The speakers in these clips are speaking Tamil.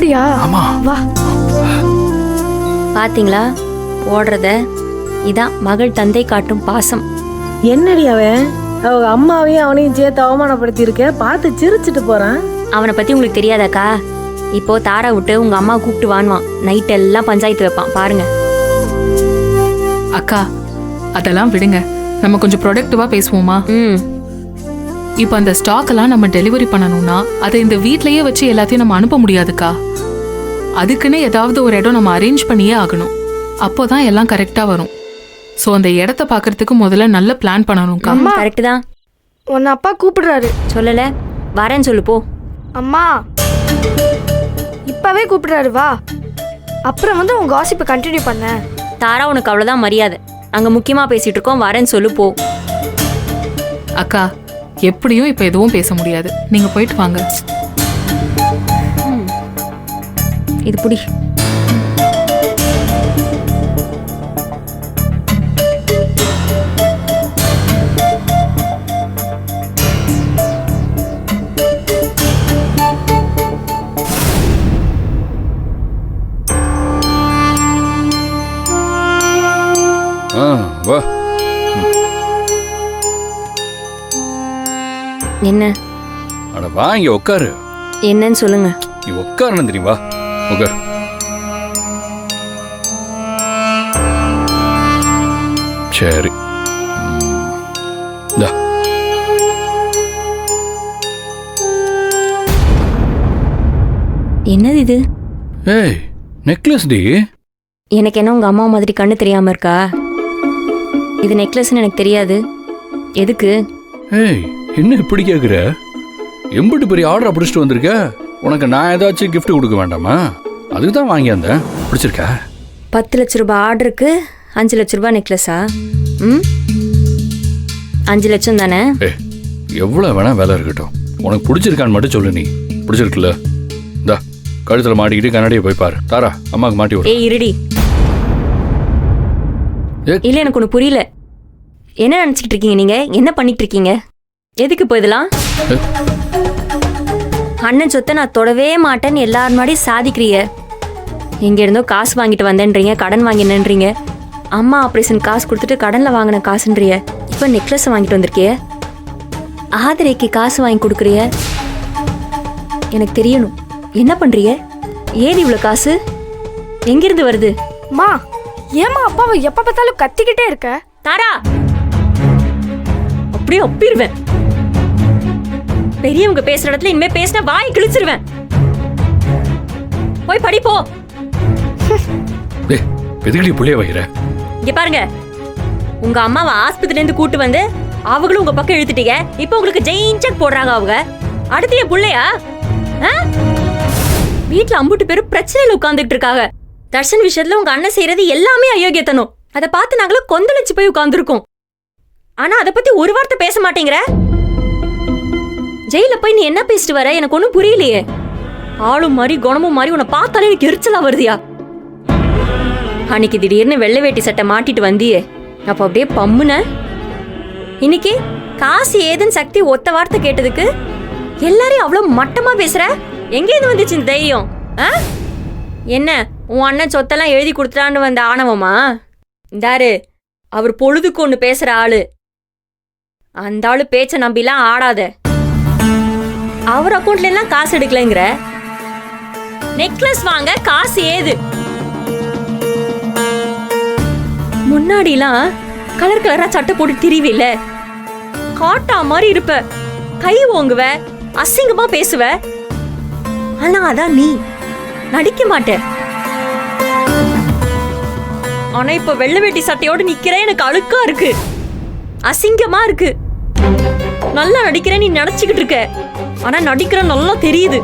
அப்படியா? ஆமா. வா. பாத்தீங்களா ஓடுறத? இதான் மகள் தந்தை காட்டும் பாசம். என்னடி அவன் அவங்க அம்மாவையும் அவனையும் சேர்த்து அவமானப்படுத்தி இருக்க, பார்த்து சிரிச்சிட்டு போறான். அவனை பத்தி உங்களுக்கு தெரியாதாக்கா? இப்போ தாரா விட்டு உங்க அம்மா கூப்பிட்டு வாங்குவான், நைட் எல்லாம் பஞ்சாயத்து வைப்பான் பாருங்க. அக்கா அதெல்லாம் விடுங்க, நம்ம கொஞ்சம் ப்ரொடக்டிவா பேசுவோமா? இப்போ அந்த ஸ்டாக் எல்லாம் நம்ம டெலிவரி பண்ணணும்னா அதை இந்த வீட்லயே வச்சு எல்லாத்தையும் நம்ம அனுப்ப முடியாதுக்கா. அதுக்குன்னு ஏதாவது ஒரு இடம் நம்ம அரேஞ்ச் பண்ணியே ஆகணும். அப்போதான் எல்லாம் கரெக்டா வரும். ஸோ அந்த இடத்த பார்க்கறதுக்கு முதல்ல நல்ல பிளான் பண்ணணும்க்கா. அம்மா. கரெக்ட் தான். உன்னை அப்பா கூப்பிடுறாரு. சொல்லல, வரேன்னு சொல்லு போ. அம்மா இப்பவே கூப்பிடுறாரு, வா. அப்புறம் வந்து உங்க காசிப்பை கண்டினியூ பண்ண. தாரா உனக்கு அவ்வளவுதான் மரியாதை. அங்க முக்கியமா பேசிட்டு இருக்கோம், வரேன்னு சொல்லு போ. அக்கா எப்படியும் இப்ப எதுவும் பேச முடியாது, நீங்க போயிட்டு வாங்க. இது புடி. வா. என்ன? அட வா, இங்க உட்காரு. என்னன்னு சொல்லுங்க. நீ உட்காருன்னு தெரியும். வா உட்கார். சரி. இந்தா. என்னது இது? ஏய், நெக்லஸ் டி. எனக்கு என்ன உங்க அம்மா மாதிரி கண்ணு தெரியாம இருக்கா? இது நெக்லஸ்ன்னு எனக்கு தெரியாது. எதுக்கு? ஏய், என்ன இப்படி கேக்குற? எம்பிட்டு பெரிய ஆர்டரை பிடிச்சிட்டு வந்திருக்க. உனக்கு நான் ஏதாச்சும் gift கொடுக்க வேண்டாமா? அதுக்கு தான் வாங்கி வந்தேன். பிடிச்சிருக்கா? 10 லட்ச ரூபாய் ஆர்டருக்கு 5 லட்ச ரூபாய் நெக்லஸா? 5 லட்சம் தானே? ஏய், எவ்வளவு வேணா வேலை இருக்கட்டும், உனக்கு பிடிச்சிருக்கான்னு மட்டும் சொல்லு. நீ பிடிச்சிருக்குல்ல? இந்தா கழுத்துல மாட்டிக்கிட்டு கண்ணாடியை போய் பாரு. தாரா, அம்மாவுக்கு மாட்டி விடு. ஏய் இருடி. இல்ல, எனக்கு ஒண்ணு புரியல. என்ன நினைச்சிட்டு இருக்கீங்க நீங்க? என்ன பண்ணிட்டு இருக்கீங்க? எதுக்கு இப்போ இதெல்லாம்? அண்ணன் சொத்தை நான் தொடவே மாட்டேன்னு எல்லாரும் முன்னாடி சாதிக்கிறீங்க. எங்க இருந்தோ காசு வாங்கிட்டு வந்தேன்றீங்க, கடன் வாங்கினேன்றீங்க. அம்மா ஆப்ரேஷன் காசு கொடுத்துட்டு கடன்ல வாங்கின காசுன்றிய. இப்போ நெக்லஸ் வாங்கிட்டு வந்திருக்கிய. ஆதிரைக்கு காசு வாங்கி கொடுக்குறிய. எனக்கு தெரியணும், என்ன பண்றீங்க? ஏது இவ்வளவு காசு? எங்கிருந்து வருது? மா, ஏமா அப்பாவை எப்ப பார்த்தாலும் கத்திக்கிட்டே இருக்க? தாரா, அப்படியே ஒப்பிடுவேன். பெரியவங்க பேசுற இடத்துல இனிமே பேசினா வாய் கிழிச்சிருவேன். போய் படிப்போ. ஏய், எதுக்குடி புள்ளைய வைக்கிற? இங்க பாருங்க, உங்க அம்மாவை ஆஸ்பத்திரில இருந்து கூட்டு வந்து அவங்களும் உங்க பக்கம் இழுத்துட்டீங்க. இப்போ உங்களுக்கு ஜெயின் செக் போடுறாங்க அவங்க. அடுத்து என் புள்ளையா? வீட்டுல அம்புட்டு பேரும் பிரச்சனையில உட்கார்ந்துட்டு இருக்காங்க. தர்ஷன் விஷயத்துல உங்க அண்ணன் செய்யறது எல்லாமே அயோக்கியத்தனம். அதை பார்த்து நாங்களும் கொந்தளிச்சு போய் உட்கார்ந்துருக்கோம். ஆனா அதை பத்தி ஒரு வார்த்தை பேச மாட்டேங்கிற. ஜெயில போய் நீ என்ன பேசிட்டு வர? எனக்கு ஒண்ணும் புரியலையே. ஆளும் மாதிரி குணமும் மாதிரி உன்னை பார்த்தாலே எனக்கு எரிச்சலா வருதியா? அன்னைக்கு திடீர்னு வெள்ளை வேட்டி சட்டை மாட்டிட்டு வந்தியே, அப்ப அப்படியே பம்முன. இன்னைக்கு காசு ஏதுன்னு சக்தி ஒத்த வார்த்தை கேட்டதுக்கு எல்லாரையும் அவ்வளவு மட்டமா பேசுற. எங்க இருந்து வந்துச்சு இந்த தைரியம்? என்ன உன் அண்ணன் சொத்தெல்லாம் எழுதி கொடுத்துட்டான்னு வந்த ஆணவமா? இந்தாரு, அவர் பொழுதுக்கு ஒண்ணு பேசுற ஆளு. அந்த ஆளு பேச்ச நம்பிலாம் ஆடாத. அவர் அக்கௌண்ட்ல எல்லாம் காசு எடுக்கலங்கிற. நெக்லஸ் வாங்க காசு ஏது? முன்னாடிலாம் கலர் கலரா சட்டை போட்டு திரிவில்ல, காட்டா மாதிரி இருப்ப, கை ஓங்குவ, அசிங்கமா பேசுவ. ஆனா அதான் நீ நடிக்க மாட்ட. ஆனா இப்ப வெள்ளை வேட்டி சட்டையோடு நிக்கிற, எனக்கு அழுக்கா இருக்கு, அசிங்கமா இருக்கு. நல்லா நடிக்கிறேன் நீ நினைச்சுக்கிட்டு இருக்க, ஆனா நடிக்கிற நல்லா தெரியுது.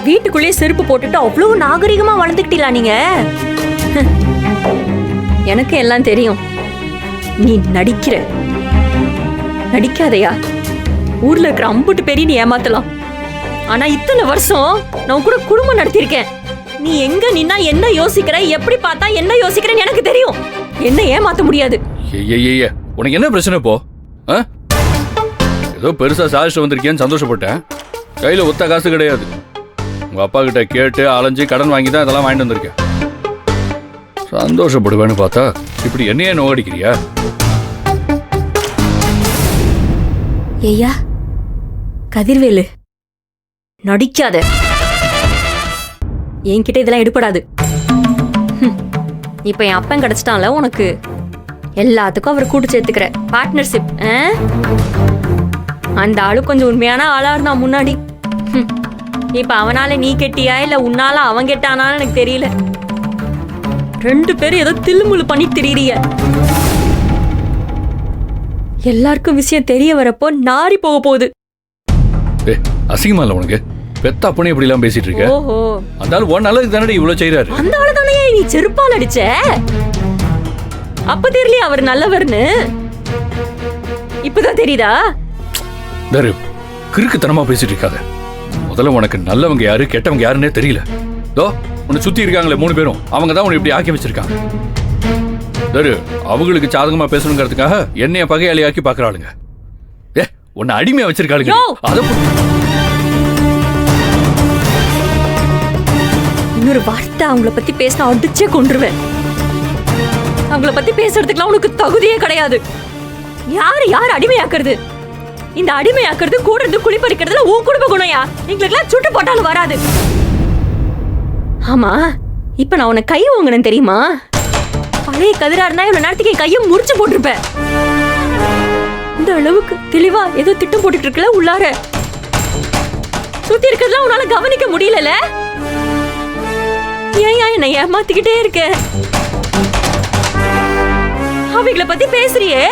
வீட்டுக்குள்ளேயே செருப்பு போட்டுட்டு அவ்வளவு நாகரிகமா வளர்ந்துக்கிட்டீங்களா நீங்க? எனக்கு எல்லாம் தெரியும். நீ நடிக்கிற. நடிக்காதையா? ஊர்ல இருக்கிற அம்புட்டு பெரிய நீ ஏமாத்தலாம். ஆனா இத்தனை வருஷம் நான் கூட குடும்பம் நடத்திருக்கேன். நீ எங்க நின்னா என்ன யோசிக்கிற, எப்படி பார்த்தா என்ன யோசிக்கிறேன்னு எனக்கு தெரியும். என்ன ஏமாத்த முடியாது. உனக்கு என்ன பிரச்சனை போ? ஏதோ பெருசா சாதிச்சு வந்திருக்கேன்னு சந்தோஷப்பட்டேன். கையில ஒத்த காசு கிடையாது. உங்க அப்பா கிட்ட கேட்டு அலைஞ்சு கடன் வாங்கி தான் இதெல்லாம் வாங்கிட்டு வந்திருக்கேன். சந்தோஷப்படுவேன்னு பார்த்தா இப்படி என்னையே நோகடிக்கிறியா? ஐயா கதிர்வேலு, நடிக்காத. என்கிட்ட இதெல்லாம் எடுபடாது. இப்ப என் அப்பன் கிடைச்சிட்டான்ல உனக்கு, எல்லாத்துக்கும் அவர் கூட்டு சேர்த்துக்கிற பார்ட்னர்ஷிப். அந்த ஆளு கொஞ்சம் உண்மையான ஆளா இருந்தான் முன்னாடி. இப்ப அவனால நீ கெட்டியா இல்ல உன்னால அவன் கெட்டானான்னு எனக்கு தெரியல. 2 பேரும் ஏதோ தில்லுமுள்ளு பண்ணி திரியறிய. எல்லாருக்கும் விஷயம் தெரிய வரப்போ நாரி போக போகுது. அசிங்கமா இல்ல உனக்கு? பெத்த அப்பனே இப்படி எல்லாம் பேசிட்டு இருக்க. ஓஹோ, அந்த ஆளு உன் நல்லதுக்கு தானே இவ்வளவு செய்யறாரு. அந்த ஆளு தானே நீ செருப்பால் அடிச்ச? அப்ப தெரியலையா அவர் நல்லவர்னு? இப்பதான் தெரியுதா? தரு, கிறுக்குத்தனமா பேசிட்டு இருக்காத. முதல்ல உனக்கு நல்லவங்க யாரு கெட்டவங்க யாருன்னே தெரியல. தோ உன்னை சுத்தி இருக்காங்களே 3 பேரும், அவங்க தான் உன்னை இப்படி ஆக்கி வச்சிருக்காங்க. தரு, அவங்களுக்கு சாதகமா பேசணுங்கிறதுக்காக என்னைய பகையாளியாக்கி பாக்குறாளுங்க. உன்னை அடிமையா வச்சிருக்காளுங்க. இன்னொரு வார்த்தை அவங்கள பத்தி பேசினா அடிச்சே கொன்றுவேன். அவங்கள பத்தி பேசுறதுக்குலாம் உனக்கு தகுதியே கிடையாது. யாரு அடிமையாக்குறது? இந்த அடிமையாக்குறது கூட இருந்து குளிப்பறிக்கிறதுல உன் குடும்ப குணையா? எங்களுக்குலாம் சுட்டு போட்டாலும் வராது. ஆமா, இப்ப நான் உன்னை கை வாங்கினேன் தெரியுமா? பழைய கதிரா இருந்தா இவ்வளவு நேரத்துக்கு என் கையை முறிச்சு போட்டிருப்பேன். இந்த அளவுக்கு தெளிவா ஏதோ திட்டம் போட்டுட்டு இருக்கல உள்ளார. சுத்தி இருக்கிறதுலாம் உன்னால கவனிக்க முடியல. ஏன் என்னை ஏமாத்திக்கிட்டே இருக்க? அவங்கள பத்தி பேசுறியே,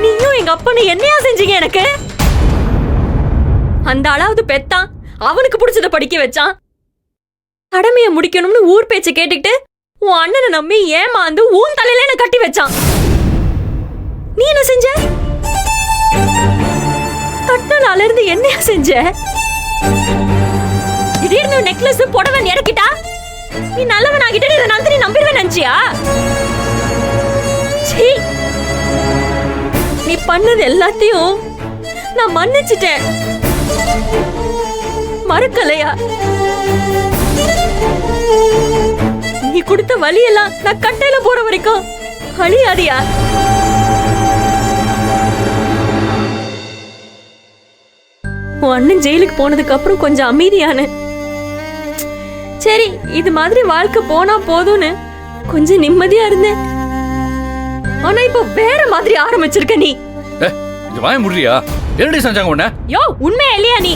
நீயும் எங்க அப்பா என்னையா செஞ்சீங்க எனக்கு? அந்த அளவுக்கு பெத்தான், அவனுக்கு பிடிச்சத படிக்க வச்சான். கடமையை முடிக்கணும்னு ஊர் பேச்ச கேட்டுக்கிட்டு உன் அண்ணனை நம்பி ஏமாந்து உன் தலையில என்ன கட்டி வச்சான். நீ என்ன செஞ்ச? கட்டினால இருந்து என்னையா செஞ்ச? திடீர்னு நெக்லஸ் புடவை இறக்கிட்டா நீ நல்லவன் ஆகிட்டு இதை நந்தினி நம்பிடுவேன் நினைச்சியா? நீ பண்ணது எல்லாத்தையும் நான் மன்னிச்சிட்டேன். மறக்கலையா? நீ கொடுத்த வலியெல்லாம் நான் கட்டையில போற வரைக்கும் அழியாதியா? உன் அண்ணன் ஜெயிலுக்கு போனதுக்கு அப்புறம் கொஞ்சம் அமைதியான, சரி இது மாதிரி வாழ்க்கை போனா போதும்னு கொஞ்சம் நிம்மதியா இருந்தேன். ஆனா இப்ப வேற மாதிரி ஆரம்பிச்சிருக்க நீ. வாய முடியா? என்னடி செஞ்சாங்க உன்ன? யோ, உண்மையா இல்லையா நீ?